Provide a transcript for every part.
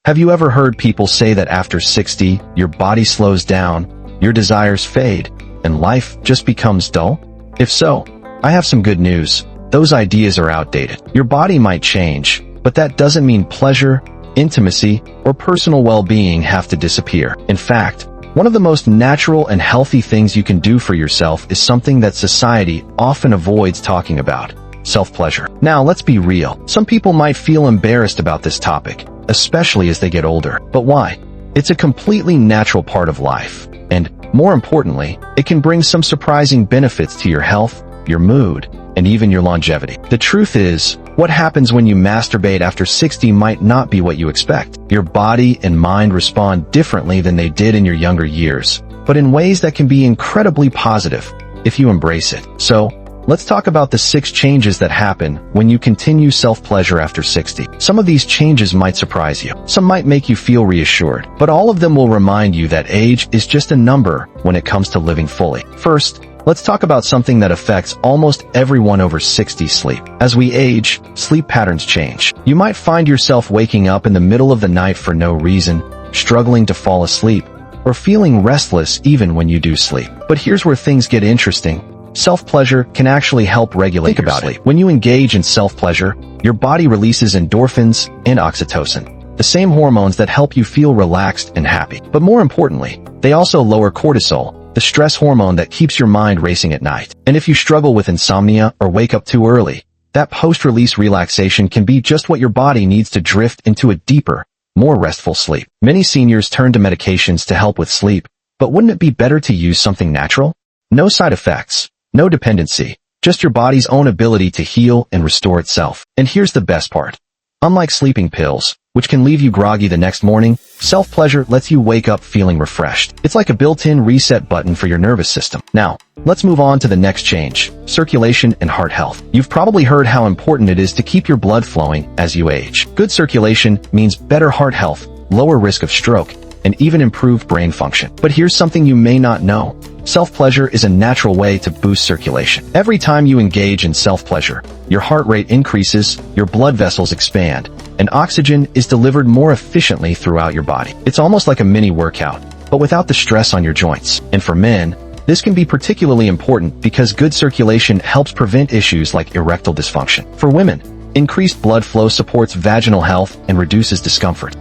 Have you ever heard people say that after 60, your body slows down, your desires fade, and life just becomes dull? If so, I have some good news. Those ideas are outdated. Your body might change, but that doesn't mean pleasure, intimacy, or personal well-being have to disappear. In fact, one of the most natural and healthy things you can do for yourself is something that society often avoids talking about: self-pleasure. Now, let's be real. Some people might feel embarrassed about this topic, especially as they get older. But why? It's a completely natural part of life. And, more importantly, it can bring some surprising benefits to your health, your mood, and even your longevity. The truth is, what happens when you masturbate after 60 might not be what you expect. Your body and mind respond differently than they did in your younger years, but in ways that can be incredibly positive if you embrace it. So, let's talk about the 6 changes that happen when you continue self-pleasure after 60. Some of these changes might surprise you. Some might make you feel reassured, but all of them will remind you that age is just a number when it comes to living fully. First, let's talk about something that affects almost everyone over 60: sleep. As we age, sleep patterns change. You might find yourself waking up in the middle of the night for no reason, struggling to fall asleep, or feeling restless even when you do sleep. But here's where things get interesting. Self-pleasure can actually help regulate your sleep. When you engage in self-pleasure, your body releases endorphins and oxytocin, the same hormones that help you feel relaxed and happy. But more importantly, they also lower cortisol, the stress hormone that keeps your mind racing at night. And if you struggle with insomnia or wake up too early, that post-release relaxation can be just what your body needs to drift into a deeper, more restful sleep. Many seniors turn to medications to help with sleep, but wouldn't it be better to use something natural? No side effects, no dependency, just your body's own ability to heal and restore itself. And here's the best part. Unlike sleeping pills, which can leave you groggy the next morning, self-pleasure lets you wake up feeling refreshed. It's like a built-in reset button for your nervous system. Now, let's move on to the next change: circulation and heart health. You've probably heard how important it is to keep your blood flowing as you age. Good circulation means better heart health, lower risk of stroke, and even improved brain function. But here's something you may not know. Self-pleasure is a natural way to boost circulation. Every time you engage in self-pleasure, your heart rate increases, your blood vessels expand, and oxygen is delivered more efficiently throughout your body. It's almost like a mini workout, but without the stress on your joints. And for men, this can be particularly important because good circulation helps prevent issues like erectile dysfunction. For women, increased blood flow supports vaginal health and reduces discomfort.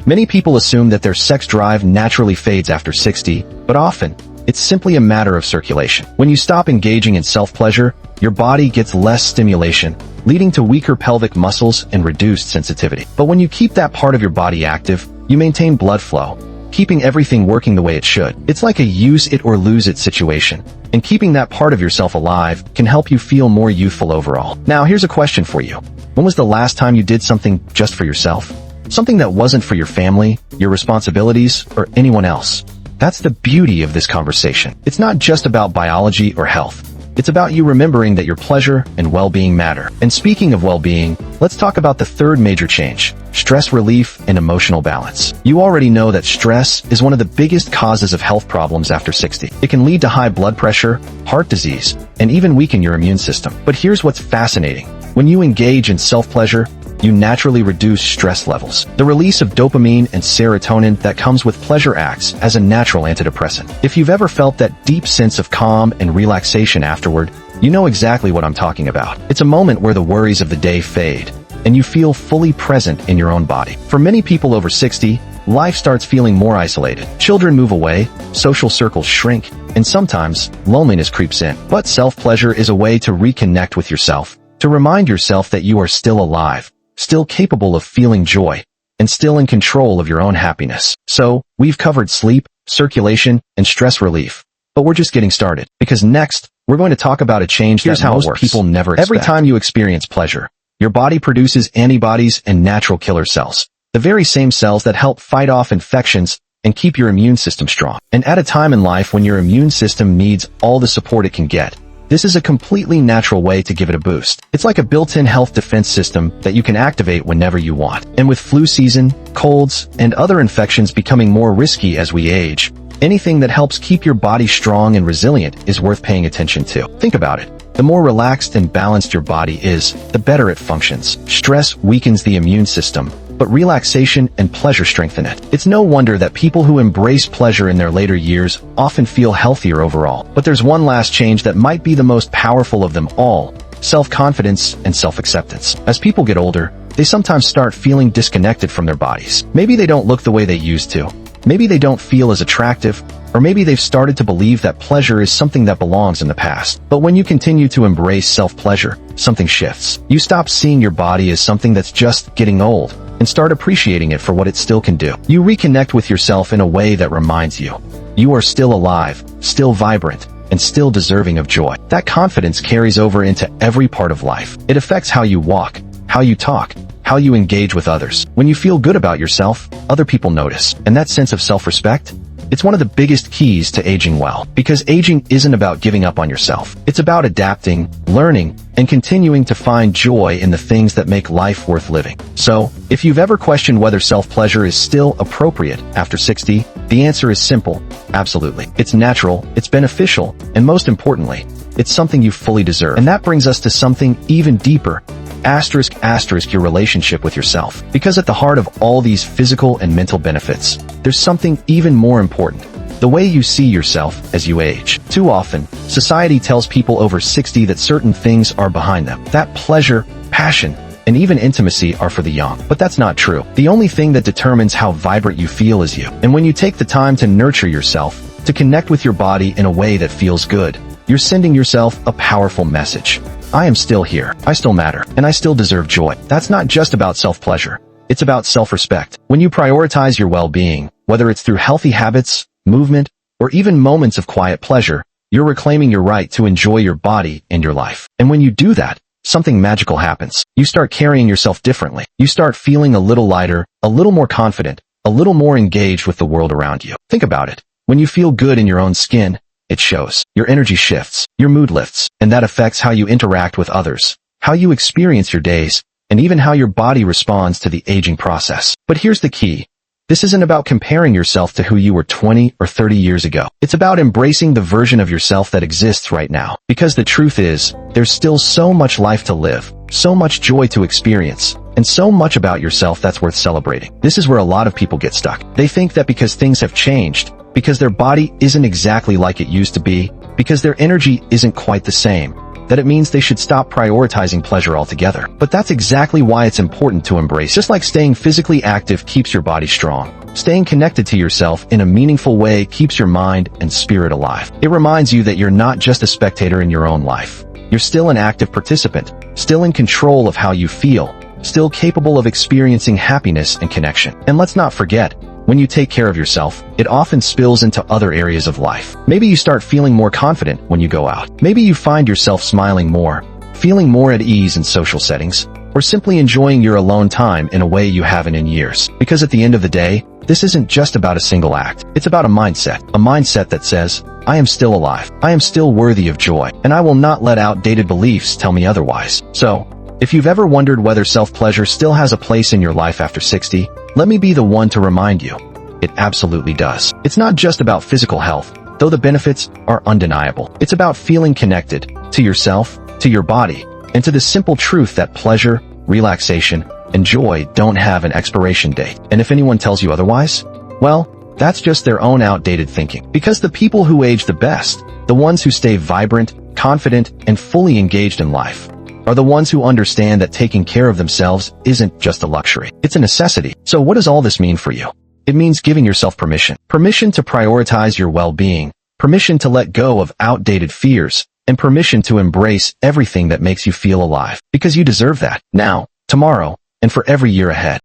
Many people assume that their sex drive naturally fades after 60, but often, it's simply a matter of circulation. When you stop engaging in self-pleasure, your body gets less stimulation, leading to weaker pelvic muscles and reduced sensitivity. But when you keep that part of your body active, you maintain blood flow, keeping everything working the way it should. It's like a use it or lose it situation, and keeping that part of yourself alive can help you feel more youthful overall. Now, here's a question for you. When was the last time you did something just for yourself? Something that wasn't for your family, your responsibilities, or anyone else. That's the beauty of this conversation. It's not just about biology or health. It's about you remembering that your pleasure and well-being matter. And speaking of well-being, let's talk about the third major change: stress relief and emotional balance. You already know that stress is one of the biggest causes of health problems after 60. It can lead to high blood pressure, heart disease, and even weaken your immune system. But here's what's fascinating. When you engage in self-pleasure, you naturally reduce stress levels. The release of dopamine and serotonin that comes with pleasure acts as a natural antidepressant. If you've ever felt that deep sense of calm and relaxation afterward, you know exactly what I'm talking about. It's a moment where the worries of the day fade, and you feel fully present in your own body. For many people over 60, life starts feeling more isolated. Children move away, social circles shrink, and sometimes loneliness creeps in. But self-pleasure is a way to reconnect with yourself, to remind yourself that you are still alive, still capable of feeling joy, and still in control of your own happiness. So, we've covered sleep, circulation, and stress relief. But we're just getting started. Because next, we're going to talk about a change that most people never expect. Every time you experience pleasure, your body produces antibodies and natural killer cells, the very same cells that help fight off infections and keep your immune system strong. And at a time in life when your immune system needs all the support it can get, this is a completely natural way to give it a boost. It's like a built-in health defense system that you can activate whenever you want. And with flu season, colds, and other infections becoming more risky as we age, anything that helps keep your body strong and resilient is worth paying attention to. Think about it. The more relaxed and balanced your body is, the better it functions. Stress weakens the immune system, but relaxation and pleasure strengthen it. It's no wonder that people who embrace pleasure in their later years often feel healthier overall. But there's one last change that might be the most powerful of them all: self-confidence and self-acceptance. As people get older, they sometimes start feeling disconnected from their bodies. Maybe they don't look the way they used to. Maybe they don't feel as attractive, or maybe they've started to believe that pleasure is something that belongs in the past. But when you continue to embrace self-pleasure, something shifts. You stop seeing your body as something that's just getting old, and start appreciating it for what it still can do. You reconnect with yourself in a way that reminds you you are still alive, still vibrant, and still deserving of joy. That confidence carries over into every part of life. It affects how you walk, how you talk, how you engage with others. When you feel good about yourself, other people notice. And that sense of self-respect, it's one of the biggest keys to aging well. Because aging isn't about giving up on yourself. It's about adapting, learning, and continuing to find joy in the things that make life worth living. So, if you've ever questioned whether self-pleasure is still appropriate after 60, the answer is simple: absolutely. It's natural, it's beneficial, and most importantly, it's something you fully deserve. And that brings us to something even deeper: your relationship with yourself. Because at the heart of all these physical and mental benefits, there's something even more important: the way you see yourself as you age. Too often, society tells people over 60 that certain things are behind them. That pleasure, passion, and even intimacy are for the young. But that's not true. The only thing that determines how vibrant you feel is you. And when you take the time to nurture yourself, to connect with your body in a way that feels good, you're sending yourself a powerful message. I am still here, I still matter, and I still deserve joy. That's not just about self-pleasure. It's about self-respect. When you prioritize your well-being, whether it's through healthy habits, movement, or even moments of quiet pleasure, you're reclaiming your right to enjoy your body and your life. And when you do that, something magical happens. You start carrying yourself differently. You start feeling a little lighter, a little more confident, a little more engaged with the world around you. Think about it. When you feel good in your own skin, it shows. Your energy shifts, your mood lifts, and that affects how you interact with others, how you experience your days, and even how your body responds to the aging process. But here's the key. This isn't about comparing yourself to who you were 20 or 30 years ago. It's about embracing the version of yourself that exists right now. Because the truth is, there's still so much life to live, so much joy to experience, and so much about yourself that's worth celebrating. This is where a lot of people get stuck. They think that because things have changed, because their body isn't exactly like it used to be, because their energy isn't quite the same, that it means they should stop prioritizing pleasure altogether. But that's exactly why it's important to embrace. Just like staying physically active keeps your body strong, staying connected to yourself in a meaningful way keeps your mind and spirit alive. It reminds you that you're not just a spectator in your own life. You're still an active participant, still in control of how you feel, still capable of experiencing happiness and connection. And let's not forget, when you take care of yourself, it often spills into other areas of life. Maybe you start feeling more confident when you go out. Maybe you find yourself smiling more, feeling more at ease in social settings, or simply enjoying your alone time in a way you haven't in years. Because at the end of the day, this isn't just about a single act. It's about a mindset that says, I am still alive, I am still worthy of joy, and I will not let outdated beliefs tell me otherwise. So, if you've ever wondered whether self-pleasure still has a place in your life after 60, let me be the one to remind you. It absolutely does. It's not just about physical health, though the benefits are undeniable. It's about feeling connected to yourself, to your body, and to the simple truth that pleasure, relaxation, and joy don't have an expiration date. And if anyone tells you otherwise, well, that's just their own outdated thinking. Because the people who age the best, the ones who stay vibrant, confident, and fully engaged in life, are the ones who understand that taking care of themselves isn't just a luxury. It's a necessity. So what does all this mean for you? It means giving yourself permission. Permission to prioritize your well-being, permission to let go of outdated fears, and permission to embrace everything that makes you feel alive. Because you deserve that. Now, tomorrow, and for every year ahead.